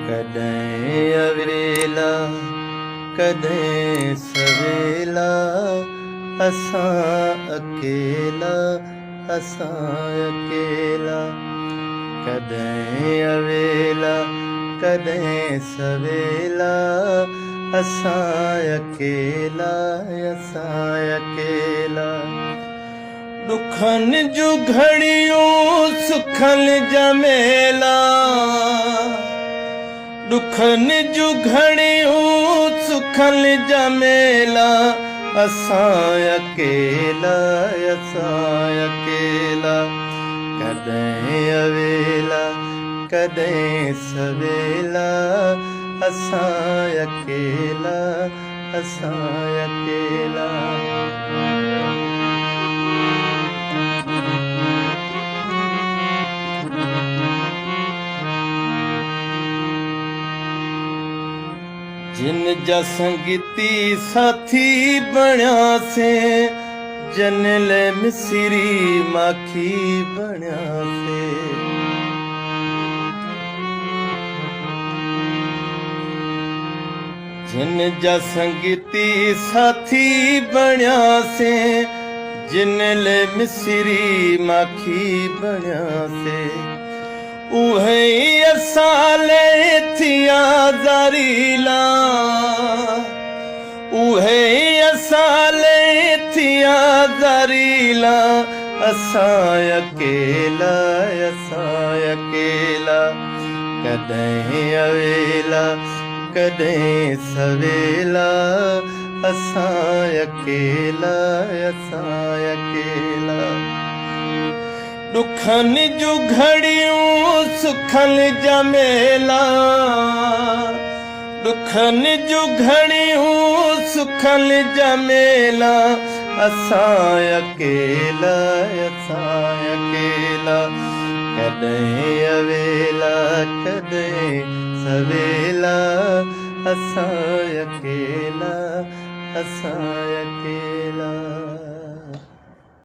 कॾहिं अवेला कॾहिं सवेला असां अकेला कॾहिं अवेला कॾहिं सवेला असां अकेला दुखनि जूं घड़ियूं सुखनि जा मेला दुखनि जूं घड़ियूं सुखनि जा मेला असां अकेला कॾहिं अवेला कॾहिं सवेला असां अकेला जिन जा संगीती साथी बणियासीं जन ले मिसरी माखी बणियासीं जिन जा संगीती साथी बणियासीं जिन ले मिसरी माखी बणियासीं उहे ई असां ले थिया ज़रीला उहे ई असां ले थिया ज़रीला असां अकेला कॾहिं अवेला कॾहिं सवेला असां अकेला दुखनि जूं घड़ियूं सुखनि जा मेला दुखनि जूं घड़ियूं सुखनि जा मेला असां अकेला कॾहिं अवेला कॾहिं सवेला असां अकेला